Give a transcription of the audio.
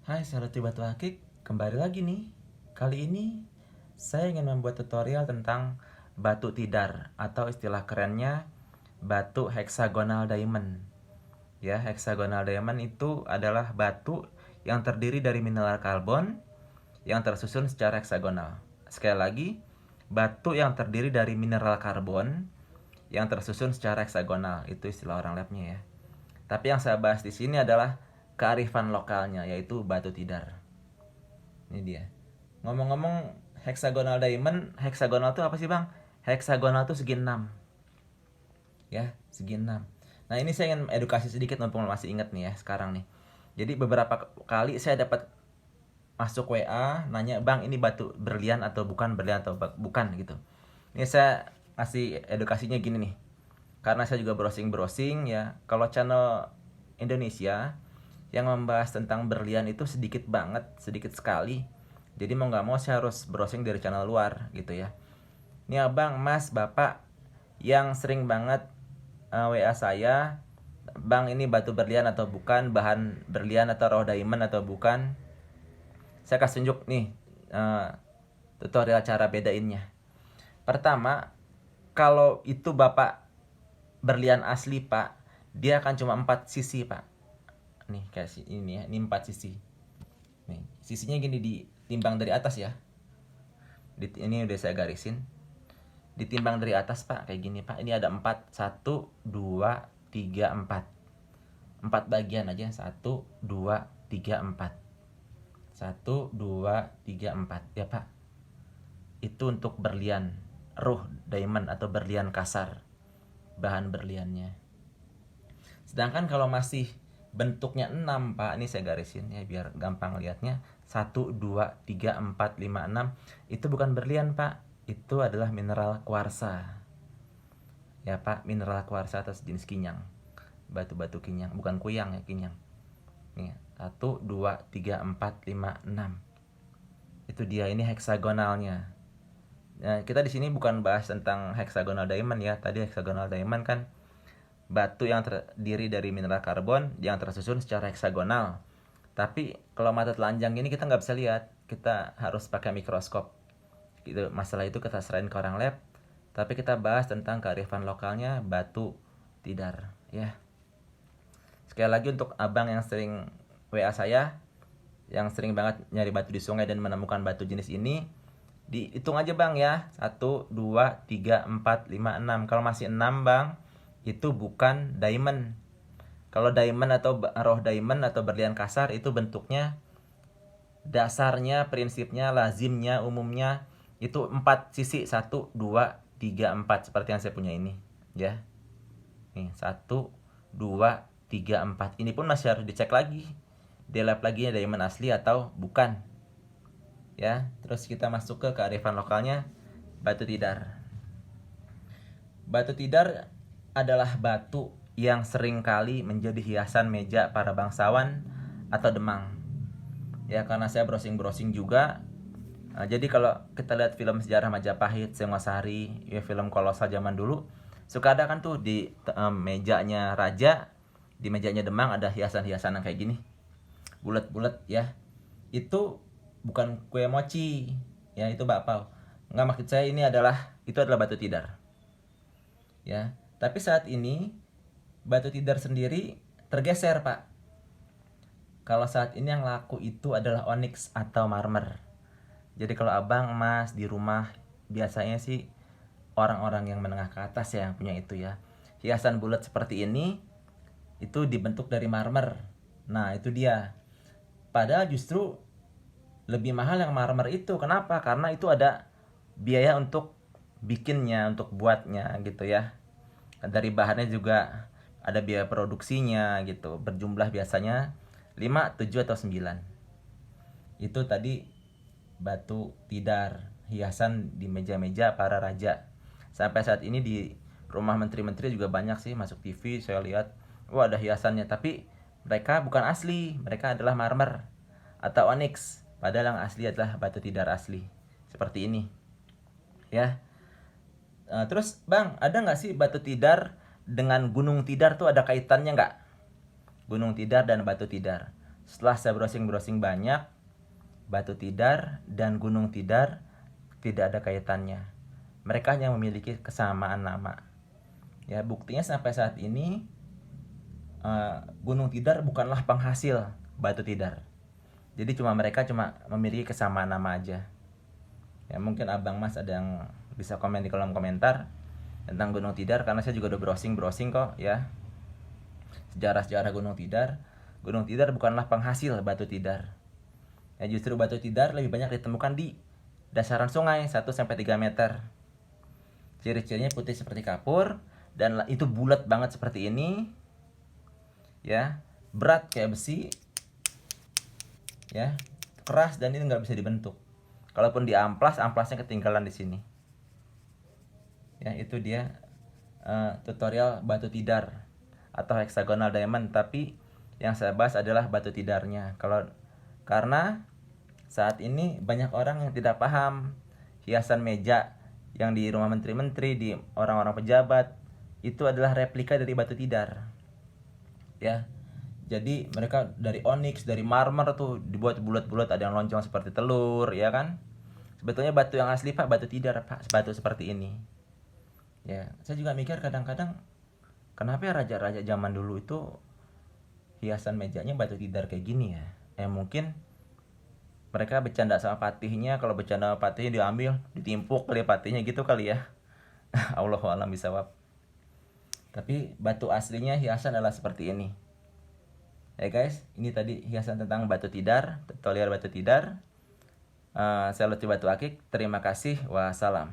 Hai, sahabat Batu Akik, kembali lagi nih. Kali ini saya ingin membuat tutorial tentang batu tidar atau istilah kerennya batu hexagonal diamond. Ya, hexagonal diamond itu adalah batu yang terdiri dari mineral karbon yang tersusun secara heksagonal. Sekali lagi, batu yang terdiri dari mineral karbon yang tersusun secara heksagonal, itu istilah orang labnya ya. Tapi yang saya bahas di sini adalah kearifan lokalnya, yaitu batu tidar. Ini dia. Ngomong-ngomong hexagonal diamond, hexagonal itu apa sih bang? Hexagonal itu segi 6. Ya, segi 6. Nah ini saya ingin edukasi sedikit mumpung masih ingat nih ya sekarang nih. Jadi beberapa kali saya dapat masuk WA nanya, bang ini batu berlian atau bukan, berlian atau bukan gitu. Ini saya kasih edukasinya gini nih. Karena saya juga browsing-browsing ya. Kalau channel Indonesia yang membahas tentang berlian itu sedikit banget, sedikit sekali. Jadi mau nggak mau saya harus browsing dari channel luar gitu ya. Ini abang, mas, bapak yang sering banget WA saya, bang ini batu berlian atau bukan, bahan berlian atau raw diamond atau bukan. Saya kasih tunjuk nih tutorial cara bedainnya. Pertama, kalau itu bapak berlian asli pak, dia akan cuma 4 sisi pak. Nih kayak ini ya, ini 4 sisi. Nih, sisinya gini ditimbang dari atas ya. Ini udah saya garisin. Ditimbang dari atas pak, kayak gini pak. Ini ada 4, 1, 2, 3, 4. 4 bagian aja, 1, 2, 3, 4. 1, 2, 3, 4 ya pak. Itu untuk berlian raw diamond atau berlian kasar, bahan berliannya. Sedangkan kalau masih bentuknya 6 pak, ini saya garisin ya biar gampang lihatnya. 1, 2, 3, 4, 5, 6 itu bukan berlian pak, itu adalah mineral kuarsa ya pak. Mineral kuarsa atau jenis kinyang, batu-batu kinyang, bukan kuyang ya, kinyang. Nih 1, 2, 3, 4, 5, 6 itu dia. Ini heksagonalnya. Nah, kita di sini bukan bahas tentang hexagonal diamond ya. Tadi hexagonal diamond kan batu yang terdiri dari mineral karbon yang tersusun secara heksagonal. Tapi kalau mata telanjang ini kita nggak bisa lihat, kita harus pakai mikroskop. Gitu, masalah itu kita serahin ke orang lab. Tapi kita bahas tentang kearifan lokalnya batu tidar ya. Sekali lagi untuk abang yang sering WA saya, yang sering banget nyari batu di sungai dan menemukan batu jenis ini, dihitung aja bang ya. 1, 2, 3, 4, 5, 6. Kalau masih 6 bang, itu bukan diamond. Kalau diamond atau raw diamond atau berlian kasar itu bentuknya, dasarnya, prinsipnya, lazimnya, umumnya itu 4 sisi. 1, 2, 3, 4 seperti yang saya punya ini ya. Nih 1, 2, 3, 4. Ini pun masih harus dicek lagi di lab lagi ya, diamond asli atau bukan ya. Terus kita masuk ke kearifan lokalnya batu tidar. Batu tidar adalah batu yang sering kali menjadi hiasan meja para bangsawan atau demang. Ya karena saya browsing-browsing juga. Jadi kalau kita lihat film sejarah Majapahit, Singosari, ya film kolosal zaman dulu, suka ada kan tuh di mejanya raja, di mejanya demang ada hiasan-hiasan yang kayak gini. Bulat-bulat ya. Itu bukan kue mochi, ya itu bakpao. Nggak, maksud saya itu adalah batu tidar. Ya, tapi saat ini batu tidar sendiri tergeser, Pak. Kalau saat ini yang laku itu adalah onyx atau marmer. Jadi kalau abang, mas di rumah biasanya sih orang-orang yang menengah ke atas ya yang punya itu ya. Hiasan bulat seperti ini itu dibentuk dari marmer. Nah, itu dia. Padahal justru lebih mahal yang marmer itu. Kenapa? Karena itu ada biaya untuk bikinnya, untuk buatnya gitu ya. Dari bahannya juga ada biaya produksinya gitu. Berjumlah biasanya 5, 7, atau 9. Itu tadi batu tidar, hiasan di meja-meja para raja. Sampai saat ini di rumah menteri-menteri juga banyak sih, masuk TV saya lihat, wah ada hiasannya. Tapi mereka bukan asli, mereka adalah marmer atau onyx. Padahal yang asli adalah batu tidar asli. Seperti ini ya. Terus bang, ada nggak sih batu tidar dengan gunung tidar tuh ada kaitannya nggak? Gunung tidar dan batu tidar. Setelah saya browsing banyak, Batu Tidar dan Gunung Tidar tidak ada kaitannya. Mereka hanya memiliki kesamaan nama. Ya, buktinya sampai saat ini Gunung Tidar bukanlah penghasil Batu Tidar. Jadi mereka cuma memiliki kesamaan nama aja. Ya, mungkin Abang Mas ada yang bisa komen di kolom komentar tentang Gunung Tidar, karena saya juga udah browsing kok ya. Sejarah Gunung Tidar. Gunung Tidar bukanlah penghasil Batu Tidar. Ya, justru Batu Tidar lebih banyak ditemukan di dasaran sungai 1-3 meter. Ciri-cirinya putih seperti kapur dan itu bulat banget seperti ini. Ya, berat kayak besi. Ya, keras dan ini nggak bisa dibentuk. Kalaupun diamplas, amplasnya ketinggalan di sini. Ya, itu dia tutorial Batu Tidar atau hexagonal diamond, tapi yang saya bahas adalah Batu Tidarnya. Karena saat ini banyak orang yang tidak paham hiasan meja yang di rumah menteri-menteri, di orang-orang pejabat itu adalah replika dari Batu Tidar. Ya. Jadi mereka dari onyx, dari marmer tuh dibuat bulat-bulat, ada yang lonjong seperti telur, ya kan? Sebetulnya batu yang asli Pak, Batu Tidar Pak, batu seperti ini. Ya, saya juga mikir kadang-kadang kenapa ya raja-raja zaman dulu itu hiasan mejanya Batu Tidar kayak gini ya? Mungkin mereka bercanda sama patihnya, kalau bercanda sama patihnya diambil, ditimpuk kali patihnya gitu kali ya. Allahu a'lam bishawab. Tapi batu aslinya hiasan adalah seperti ini. Ya guys, ini tadi hiasan tentang Batu Tidar, tutorial Batu Tidar. Saya Lutfi Batu Akik, terima kasih, wassalam.